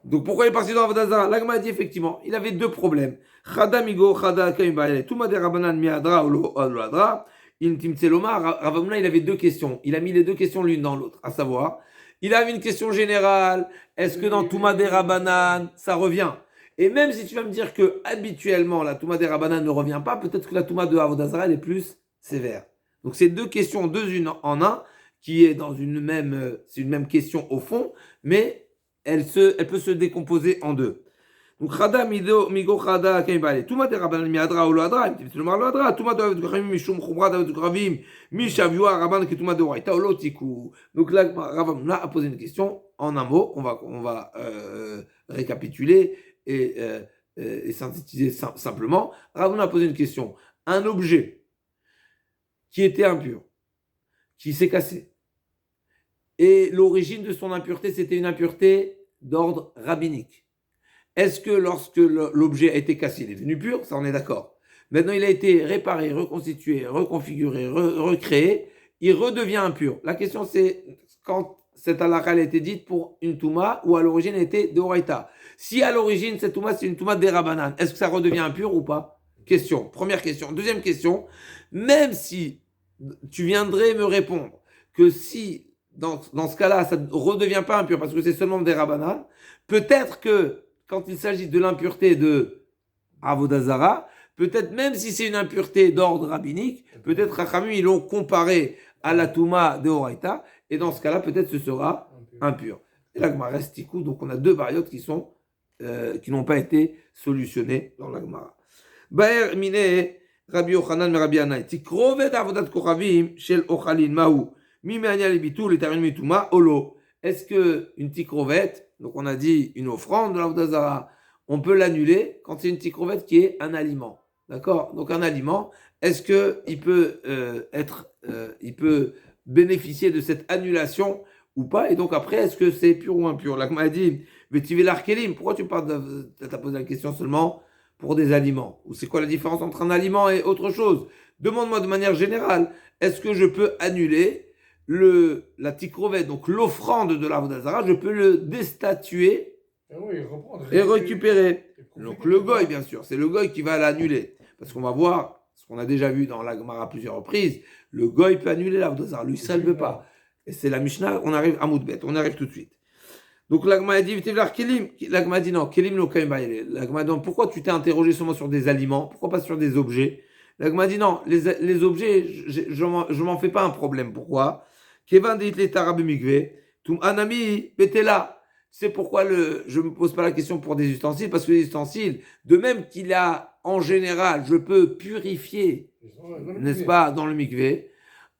Speaker 1: Donc pourquoi il est parti dans Avodazara? L'Agma a dit effectivement, il avait deux problèmes. Chada migo, chada kaimbaile. Tumot des Rabbanan miadra ou lo adra. Intim tseloma. Rav Hamnouna, il avait deux questions. Il a mis les deux questions l'une dans l'autre. À savoir, il avait une question générale. Est-ce que dans Touma des Rabbanan, ça revient? Et même si tu vas me dire que habituellement la Touma des Rabbanan ne revient pas, peut-être que la Touma de Avodazara elle est plus sévère. Donc c'est deux questions, deux une en un, qui est dans c'est une même question au fond, mais elle peut se décomposer en deux. Donc Chada migo Chada kaimbaale. Touma des Rabbanan miadra ou lo adra, imtim lo adra. Touma de Gravim mishum chumra de Gravim mishavua Rabban ki Touma de Horaïta ou lo tiku. Donc là Rav Hamnouna a posé une question en un mot. On va récapituler et synthétiser simplement. Rav Hamnouna a posé une question. Un objet qui était impur, qui s'est cassé, et l'origine de son impureté, c'était une impureté d'ordre rabbinique. Est-ce que lorsque l'objet a été cassé, il est devenu pur? Ça, on est d'accord. Maintenant, il a été réparé, reconstitué, reconfiguré, recréé, il redevient impur. La question, c'est quand cette halakha a été dite pour une touma ou à l'origine elle était de Horaïta. Si à l'origine, cette touma, c'est une touma des Rabbanan, est-ce que ça redevient impur ou pas? Question. Première question. Deuxième question. Même si tu viendrais me répondre que si, dans ce cas-là, ça ne redevient pas impur parce que c'est seulement des Rabbanan, peut-être que quand il s'agit de l'impureté de Avodazara, peut-être même si c'est une impureté d'ordre rabbinique, peut-être Rachamim, ils l'ont comparé à la Touma de Horaïta, et dans ce cas-là, peut-être ce sera impur. Et là, Gemara reste tikou, donc on a deux variotes qui n'ont pas été solutionnées dans la Gemara. Baer mine Rabbi Yochanan me Rabbi Anai. Tikrovet avodat kochavim shel ochalin mahu. Mi me'anya libitul et tarin mituma olo. Est-ce que une tikrovet, donc on a dit une offrande de l'Avodazara, on peut l'annuler quand c'est une tikrovet qui est un aliment? D'accord? Donc un aliment, est-ce qu'il peut il peut bénéficier de cette annulation ou pas? Et donc après, est-ce que c'est pur ou impur? Là, comme a dit, Vetivelar kelim, pourquoi tu as posé la question seulement pour des aliments? Ou c'est quoi la différence entre un aliment et autre chose? Demande-moi de manière générale, est-ce que je peux annuler la tikrovet, donc l'offrande de l'Avodazara, je peux le déstatuer et récupérer. Donc le goy, bien sûr, c'est le goy qui va l'annuler. Parce qu'on va voir, ce qu'on a déjà vu dans la Gemara à plusieurs reprises, le goy peut annuler l'Avodazara, lui ça ne veut pas. Et c'est la Mishnah, on arrive à Moudbet, on arrive tout de suite. Donc l'Agma a dit, l'Agma a dit non, Kelim lo kaim baile. L'Agma a dit pourquoi tu t'es interrogé seulement sur des aliments, pourquoi pas sur des objets? L'Agma a dit non, les objets, je m'en fais pas un problème. Pourquoi? Kevan dit les tarab mikve, tum anami betela. C'est pourquoi je me pose pas la question pour des ustensiles, parce que les ustensiles, de même qu'il a en général, je peux purifier, n'est-ce pas, dans le mikve.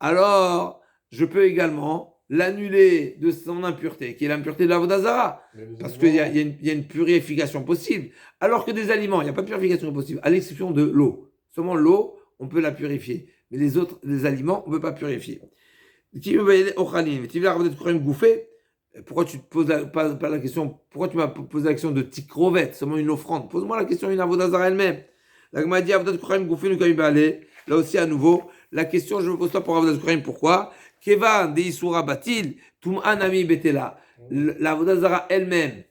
Speaker 1: alors je peux également l'annuler de son impureté, qui est l'impureté de l'Avodah Zarah. Parce qu'il y a une purification possible. Alors que des aliments, il n'y a pas de purification possible, à l'exception de l'eau. Seulement l'eau, on peut la purifier. Mais les aliments, on ne peut pas purifier. Pourquoi tu te poses pas la question, pourquoi tu m'as posé la question de tikrovet, seulement une offrande? Pose-moi la question d'une Avodah Zarah elle-même. Là aussi, à nouveau, la question, je me pose pas pour Avodah Zarah, pourquoi? Kevan de Isura Batil, Tum'an Ami Betela. La Avodah Zarah elle-même,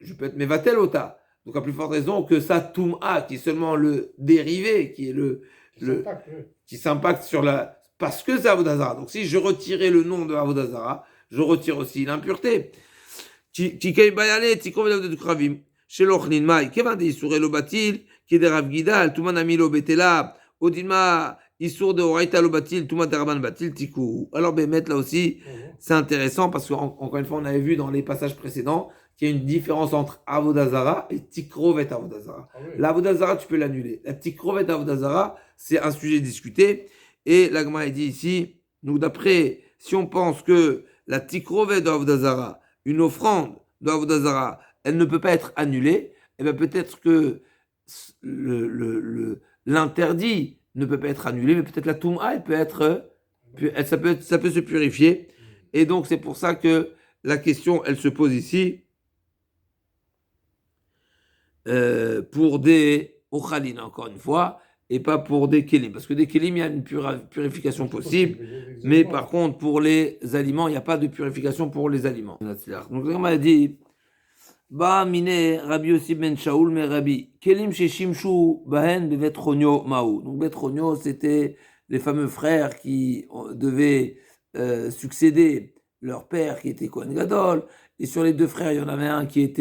Speaker 1: je peux être Mevatel Ota. Donc, à plus forte raison que ça, Tum'a, qui est seulement le dérivé, qui est qui s'impacte sur la. Parce que c'est Avodah Zarah. Donc, si je retirais le nom de Avodah Zarah, je retire aussi l'impureté. Tikei Bayale, Tikro de Kravim. Chez l'Ochlin Mai, Kevan de Isura lo Batil, qui est de Rav Gidal, Tum'an Ami lo Betela, Odilma. Issour de Horaïta Lobatil, Touma Deraban Batil, Tikou. Alors, Bémet, là aussi, c'est intéressant parce qu'encore une fois, on avait vu dans les passages précédents qu'il y a une différence entre Avodah Zarah et Tikrovet Avodah Zarah. L'Avodah Zarah, tu peux l'annuler. La Tikrovet Avodah Zarah, c'est un sujet discuté. Et l'Agma est dit ici, donc d'après, si on pense que la Tikrovet Avodah Zarah, une offrande d'Avodah Zarah, elle ne peut pas être annulée, eh bien peut-être que l'interdit ne peut pas être annulé, mais peut-être la Toum'a, elle peut être, ça peut se purifier. Et donc, c'est pour ça que la question, elle se pose ici pour des Ochalin, encore une fois, et pas pour des Kélim. Parce que des Kélim, il y a une purification possible, mais par contre, pour les aliments, il n'y a pas de purification pour les aliments. Donc, on m'a dit, Ba mine Rabbi aussi ben Shaoul mais Rabbi Kelim chez Shimshu Bahen Bevetronio Maou. Donc Betronio, c'était les fameux frères qui devaient succéder leur père qui était Kohen Gadol. Et sur les deux frères, il y en avait un qui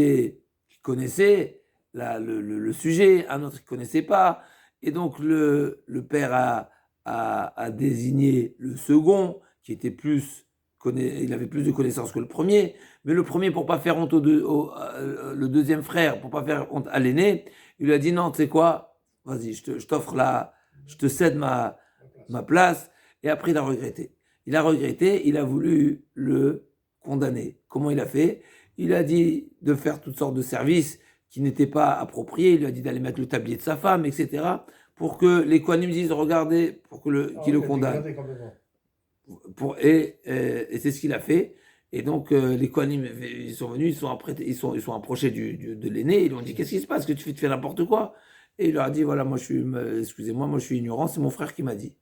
Speaker 1: connaissait le sujet, un autre qui connaissait pas. Et donc le père a désigné le second qui était il avait plus de connaissances que le premier, mais le premier, pour pas faire honte le deuxième frère, pour pas faire honte à l'aîné, il lui a dit non, tu sais quoi, vas-y, je t'offre je te cède ma place, et après il a regretté. Il a voulu le condamner. Comment il a fait? Il a dit de faire toutes sortes de services qui n'étaient pas appropriés, il lui a dit d'aller mettre le tablier de sa femme, etc., pour que les Kohanim disent, regardez, qu'il le condamne. Et c'est ce qu'il a fait. Et donc les Kohanim, ils sont venus, ils sont approchés de l'aîné, ils lui ont dit qu'est-ce qui se passe, que tu fais n'importe quoi? Et il leur a dit voilà, excusez-moi, moi je suis ignorant, c'est mon frère qui m'a dit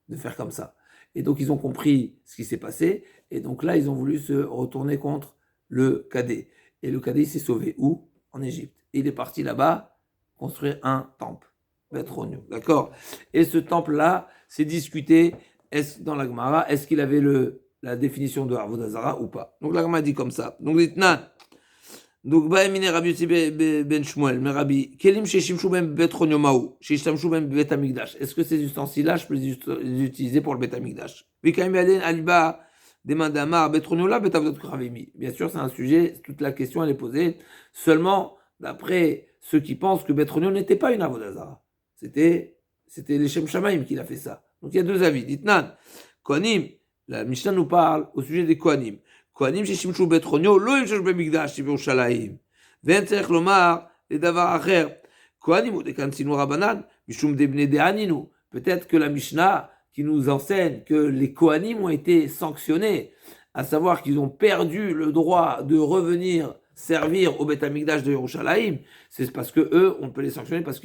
Speaker 1: de faire comme ça. Et donc ils ont compris ce qui s'est passé, et donc là ils ont voulu se retourner contre le cadet. Et le cadet il s'est sauvé où? En Égypte. Et il est parti là-bas construire un temple, Betronio, d'accord? Et ce temple-là, c'est discuté. Dans la Gemara, est-ce qu'il avait la définition de Avodah Zarah ou pas? Donc la Gemara dit comme ça. Donc Ditnan. Donc Baemine Rabbi Yossi ben Shmuel, mais Rabbi Kelim sheshimshu ben Betronio Maou, sheshimshu ben Bet Hamikdash. Est-ce que ces ustensiles-là, je peux les utiliser pour le Bet Hamikdash? Vikaim Yalen Aliba demande Amar Betronio la Bet Avodat Kravimi. Bien sûr, c'est un sujet. Toute la question elle est posée seulement d'après ceux qui pensent que Betronio n'était pas une Avodah Zarah. C'était les Shem Shamaim qui l'a fait ça. Donc il y a deux avis. Ditnan, Kohanim, la Mishnah nous parle au sujet des Kohanim. Kohanim sheshimshu betronio, lo yimshesh bemikdash b'Yerushalayim. Ve'en tzarich lomar ledavar acher. Kohanim ou dekan sinu rabanan, mishum debnei de'aninu. Peut-être que la Mishnah qui nous enseigne que les Kohanim ont été sanctionnés, à savoir qu'ils ont perdu le droit de revenir servir au Beth Amikdash de Yerushalayim, c'est parce que eux, on peut les sanctionner parce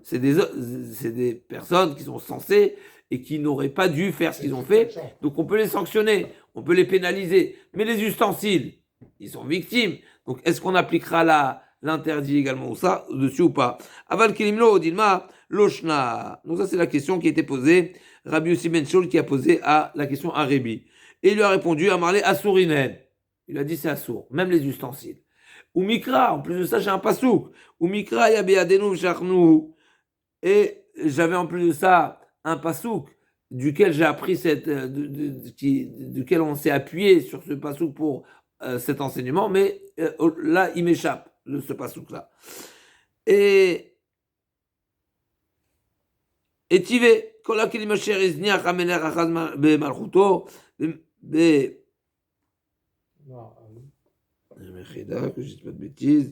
Speaker 1: c'est des personnes qui sont censées et qui n'auraient pas dû faire ce qu'ils ont fait. Donc on peut les sanctionner, on peut les pénaliser. Mais les ustensiles, ils sont victimes. Donc est-ce qu'on appliquera l'interdit également dessus ou pas? Aval Kelimlo Odilma Loshna. Donc ça c'est la question qui a été posée. Rabbi Yossi ben Shaul qui a posé la question à Rébi. Et il lui a répondu à Marlé Assourinen. Il a dit c'est assour, même les ustensiles. Ou Mikra, en plus de ça, j'ai un pasouk. Ou Mikra yabeadenu charnou. Et j'avais en plus de ça un pasouk duquel j'ai appris duquel on s'est appuyé sur ce pasouk pour cet enseignement, mais là il m'échappe ce pasouk là. Et Tivé, כל הכלים אשר הזניח המלך אחז במלכותו,
Speaker 2: Non,
Speaker 1: מחידה, que je dise pas de bêtises.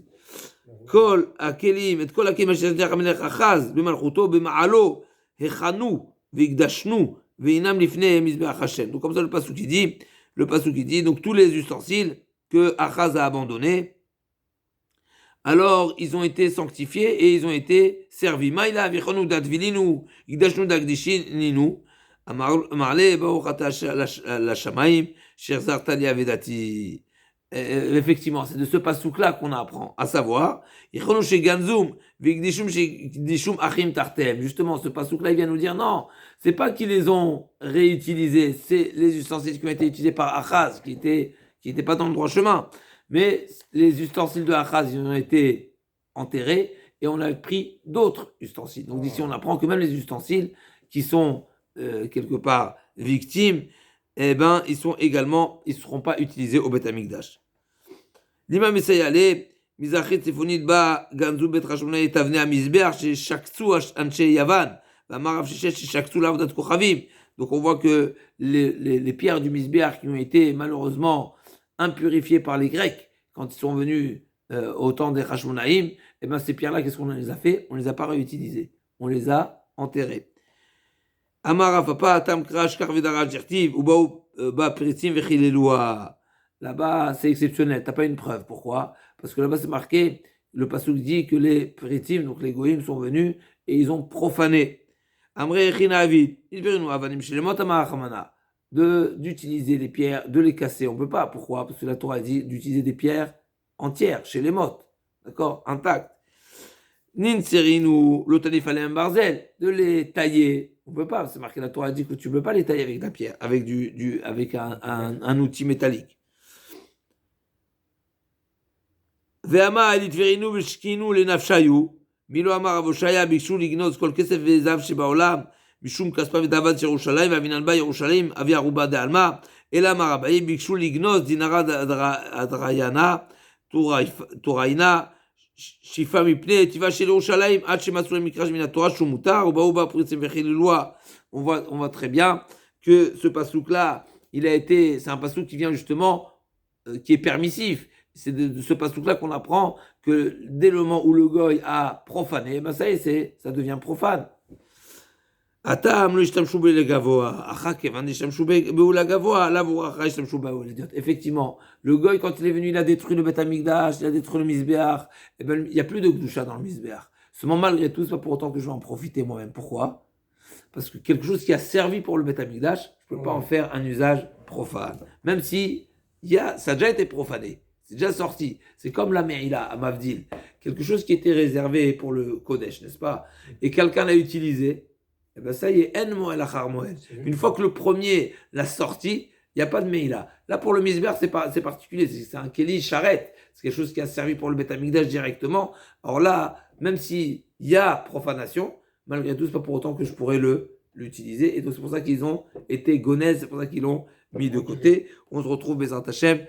Speaker 1: כל הכלים, את כל הכלים אשר הזניח המלך אחז במלכותו, במעלו, הכנו והקדשנו, והינם לפני מזבח השם. Donc comme ça le passouk qui dit, donc tous les ustensiles que Achaz a abandonnés, alors ils ont été sanctifiés et ils ont été servis. Maïla vichonu datvilinu, ikdashnu dakdishininu, amarle baruch ata la shamaim, sherzarta li avedati. Effectivement, c'est de ce pasouk-là qu'on apprend, à savoir, Yichonu sheganzum, vikdishum shekdishum achim tartem. Justement, ce pasouk-là, il vient nous dire, non, c'est pas qu'ils les ont réutilisés, c'est les ustensiles qui ont été utilisés par Achaz, qui étaient pas dans le droit chemin. Mais les ustensiles de Achaz, ils ont été enterrés et on a pris d'autres ustensiles. Donc d'ici, on apprend que même les ustensiles qui sont quelque part victimes, eh ben, ils seront pas utilisés au Beth Amikdash. L'imam Essayale, Mizrachit Sifonit ba Ganzu Bet Hashmonai et Avnei HaMizbeach chez Shaksu Anshe Yavan, Marav Sheshet chez Shaksu Lavdat Kochavim. Donc on voit que les pierres du Mizbeach qui ont été malheureusement impurifiées par les Grecs quand ils sont venus au temps des Hashmonaïm, eh ben ces pierres-là, qu'est-ce qu'on les a fait? On les a pas réutilisées, on les a enterrées. Amar Papa Tam Krash Karvedara Jertiv Ubaou Ba Pritzim Vechilelua. Là-bas, c'est exceptionnel. T'as pas une preuve. Pourquoi? Parce que là-bas, c'est marqué. Le passouk dit que les Pritzim, donc les Goïm, sont venus et ils ont profané. Amre Echina Avid. Ilverinu Avanim Shelemot Amar Hamana. D'utiliser les pierres, de les casser. On peut pas. Pourquoi? Parce que la Torah dit d'utiliser des pierres entières chez les mottes. D'accord? Intactes. Nin Serinu Lotanif Alem Barzel. De les tailler. On peut pas, c'est marqué, la Torah dit que tu peux pas les tailler avec de la pierre, avec un outil métallique. Ve'ama elitverinu v'shkinu lenafshayu, milo amar avoshaya bikshu lignoz kol kesef ve'zav shebaolam, mishum kaspa v'davad Yerushalayim v'avinan ba Yerushalayim avi aruba de'alma, ela amar abayi bikshu lignoz dinara adrayana, turaina, שיפה מפני טיבה של ירושלים עד שמצאו למקרש מן התורה שהוא מותר ובאו בה פריצים וחיללוה. On voit très bien que ce pasouk là c'est un pasouk qui vient justement qui est permissif. C'est de ce pasouk là qu'on apprend que dès le moment où le goy a profané, ben ça y est, ça devient profane. Effectivement, le goy, quand il est venu, il a détruit le Beth Amikdash, il a détruit le Mizbeach, et ben, il n'y a plus de Gdusha dans le Mizbeach. Seulement, malgré tout, c'est pas pour autant que je vais en profiter moi-même. Pourquoi? Parce que quelque chose qui a servi pour le Beth Amikdash, je ne peux pas en faire un usage profane. Même si ça a déjà été profané, c'est déjà sorti. C'est comme la Me'ila à Mavdil. Quelque chose qui était réservé pour le Kodesh, n'est-ce pas? Et quelqu'un l'a utilisé, et ben ça y est, en moel achar moel. Une fois que le premier l'a sorti, il n'y a pas de meila. Là, pour le misber, c'est particulier. C'est un keli charrette. C'est quelque chose qui a servi pour le Beth Amikdash directement. Alors là, même s'il y a profanation, malgré tout, c'est pas pour autant que je pourrais l'utiliser. Et donc, c'est pour ça qu'ils ont été gonèzes. C'est pour ça qu'ils l'ont mis de côté. On se retrouve, Bezrat Hashem,